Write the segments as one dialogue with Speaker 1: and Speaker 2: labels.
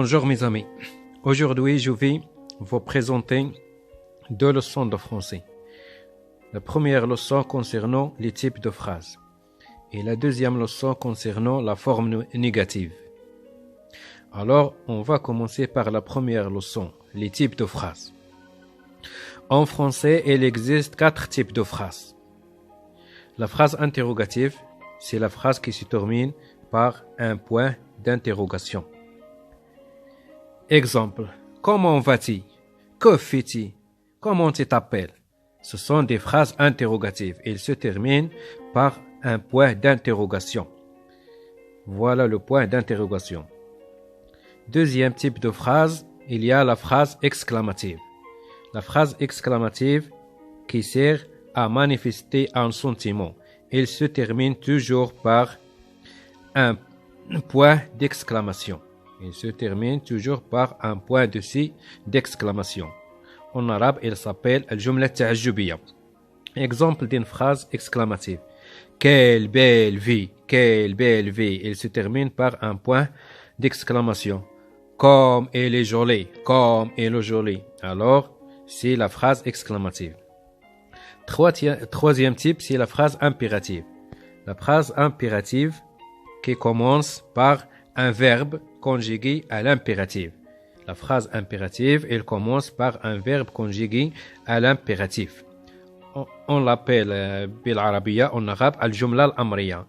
Speaker 1: Bonjour mes amis. Aujourd'hui, je vais vous présenter deux leçons de français. La première leçon concernant les types de phrases et la deuxième leçon concernant la forme négative. Alors, on va commencer par la première leçon, les types de phrases. En français, il existe 4 types de phrases. La phrase interrogative, c'est la phrase qui se termine par un point d'interrogation. Exemple, comment vas-tu? Que fais-tu? Comment tu t'appelles? Ce sont des phrases interrogatives. Ils se terminent par un point d'interrogation. Voilà le point d'interrogation. Deuxième type de phrase, il y a la phrase exclamative. La phrase exclamative qui sert à manifester un sentiment. Elle se termine toujours par un point d'exclamation. Il se termine toujours par un point d'exclamation. En arabe, il s'appelle al-jumla ta'ajjubiyya. Exemple d'une phrase exclamative. Quelle belle vie! Quelle belle vie! Il se termine par un point d'exclamation. Comme elle est jolie! Comme elle est jolie! Alors, c'est la phrase exclamative. Troisième type, c'est la phrase impérative. La phrase impérative qui commence par un verbe conjugué à l'impératif. La phrase impérative, elle commence par un verbe conjugué à l'impératif. On l'appelle bil-arabiya en arabe al-jumla al-amriya,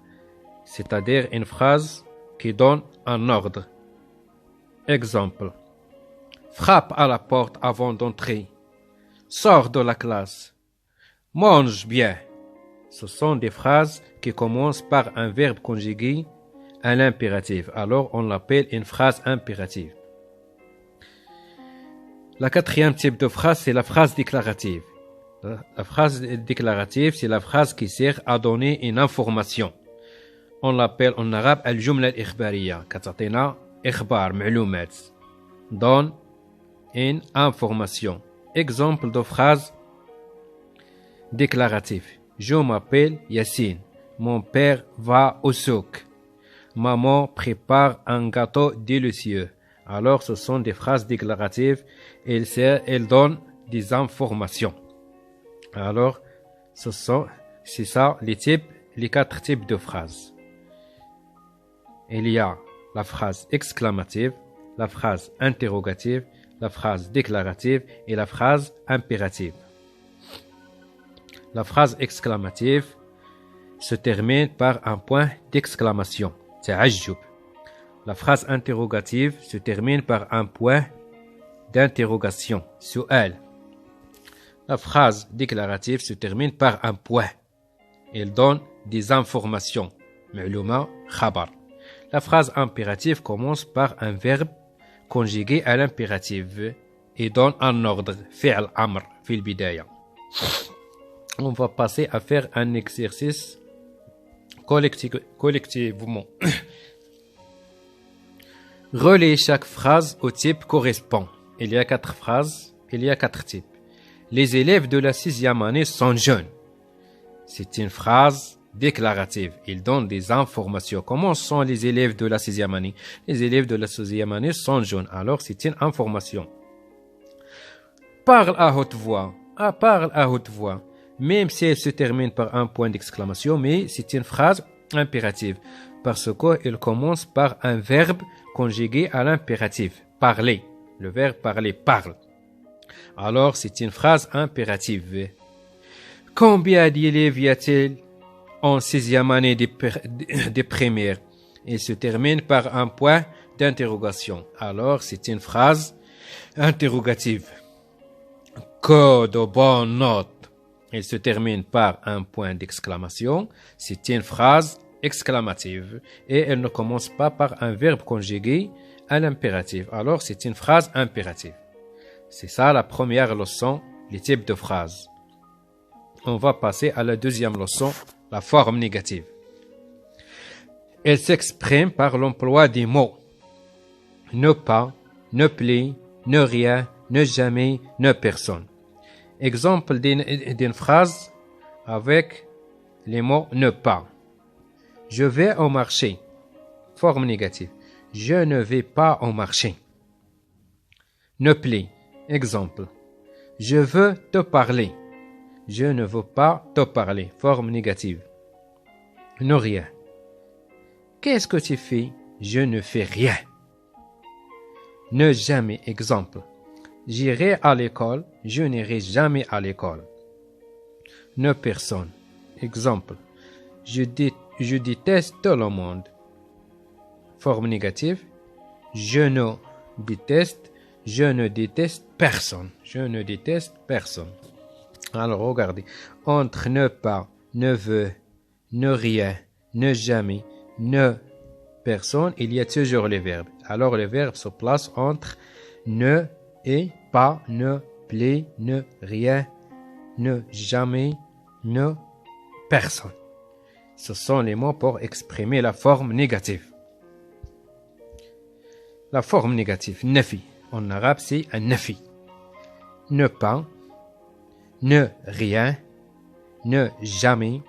Speaker 1: c'est-à-dire une phrase qui donne un ordre. Exemple. Frappe à la porte avant d'entrer. Sors de la classe. Mange bien. Ce sont des phrases qui commencent par un verbe conjugué à l'impératif. Alors, on l'appelle une phrase impérative. La quatrième type de phrase, c'est la phrase déclarative. La phrase déclarative, c'est la phrase qui sert à donner une information. On l'appelle en arabe al-jumla al-ikhbariya. كتعطينا إخبار معلومات. Donne une information. Exemple de phrase déclarative. Je m'appelle Yassine. Mon père va au souk. Maman prépare un gâteau délicieux. Alors, ce sont des phrases déclaratives. Elles donnent des informations. Alors, c'est ça les 4 types de phrases. Il y a la phrase exclamative, la phrase interrogative, la phrase déclarative et la phrase impérative. La phrase exclamative se termine par un point d'exclamation. تعجب. La phrase interrogative se termine par un point d'interrogation. سؤال. La phrase déclarative se termine par un point. Elle donne des informations. معلومة خبر. La phrase impérative commence par un verbe conjugué à l'impératif et donne un ordre. فعل أمر في البداية. On va passer à faire un exercice collectivement. Relie chaque phrase au type correspond. Il y a 4 phrases, il y a 4 types. Les élèves de la 6e année sont jeunes. C'est une phrase déclarative. Il donne des informations. Comment sont les élèves de la 6e année? Les élèves de la 6e année sont jeunes. Alors, c'est une information. Parle à haute voix. Parle à haute voix. Même si elle se termine par un point d'exclamation, mais c'est une phrase impérative, parce qu'elle commence par un verbe conjugué à l'impératif, parler. Le verbe parler, parle. Alors, c'est une phrase impérative. Combien d'élèves y a-t-il en 6e année de primaire? Elle se termine par un point d'interrogation. Alors, c'est une phrase interrogative. Que de bonnes notes. Elle se termine par un point d'exclamation. C'est une phrase exclamative et elle ne commence pas par un verbe conjugué à l'impératif. Alors, c'est une phrase impérative. C'est ça la première leçon, les types de phrases. On va passer à la deuxième leçon, la forme négative. Elle s'exprime par l'emploi des mots ne pas, ne plus, ne rien, ne jamais, ne personne. Exemple d'une phrase avec les mots ne pas. Je vais au marché. Forme négative. Je ne vais pas au marché. ne plaît. Exemple. Je veux te parler. Je ne veux pas te parler. Forme négative. Ne rien. Qu'est-ce que tu fais? Je ne fais rien. Ne jamais. Exemple. J'irai à l'école. Je n'irai jamais à l'école. Ne personne. Exemple. Je déteste tout le monde. Forme négative. Je ne déteste personne. Je ne déteste personne. Alors, regardez. Entre ne pas, ne veut, ne rien, ne jamais, ne personne, il y a toujours les verbes. Alors, les verbes se placent entre ne et pas, ne plaît, ne rien, ne jamais, ne personne. Ce sont les mots pour exprimer la forme négative. La forme négative, nafi. En arabe, c'est un nafi. Ne pas, ne rien, ne jamais,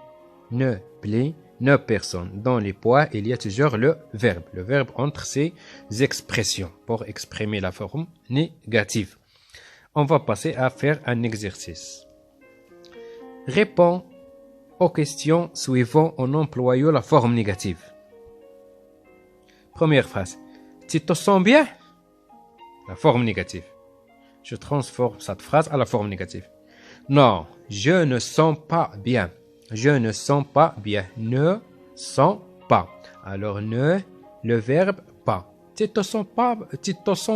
Speaker 1: ne plaît, ne personne. Dans les poids, il y a toujours le verbe. Le verbe entre ces expressions pour exprimer la forme négative. On va passer à faire un exercice. Réponds aux questions suivantes en employant la forme négative. Première phrase. Tu te sens bien? La forme négative. Je transforme cette phrase à la forme négative. Non, je ne sens pas bien. Je ne sens pas bien. Ne sens pas. Alors ne, le verbe pas. Tu te sens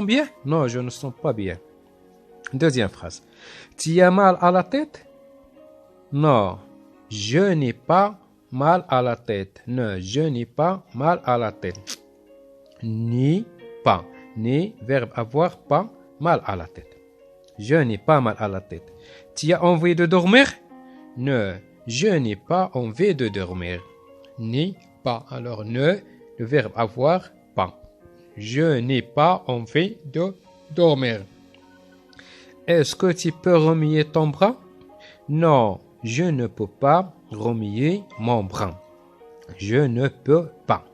Speaker 1: bien? Non, je ne sens pas bien. Deuxième phrase. Tu as mal à la tête? Non, je n'ai pas mal à la tête. Non, je n'ai pas mal à la tête. Ni pas. Ni, verbe avoir, pas, mal à la tête. Je n'ai pas mal à la tête. Tu as envie de dormir? Non, je n'ai pas envie de dormir. Ni pas. Alors ne, le verbe avoir, pas. Je n'ai pas envie de dormir. Est-ce que tu peux remuer ton bras? Non, je ne peux pas remuer mon bras. Je ne peux pas.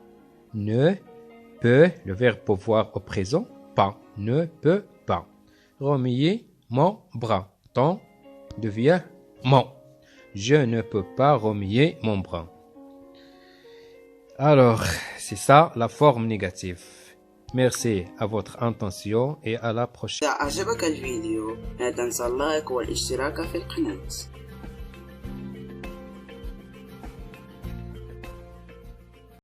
Speaker 1: Ne peut, le verbe pouvoir au présent, pas, ne peut pas. Remuer mon bras. Ton devient mon. Je ne peux pas remuer mon bras. Alors, c'est ça la forme négative. Merci à votre attention et à la prochaine.
Speaker 2: إذا أعجبك الفيديو لا تنسى اللايك والاشتراك في القناة.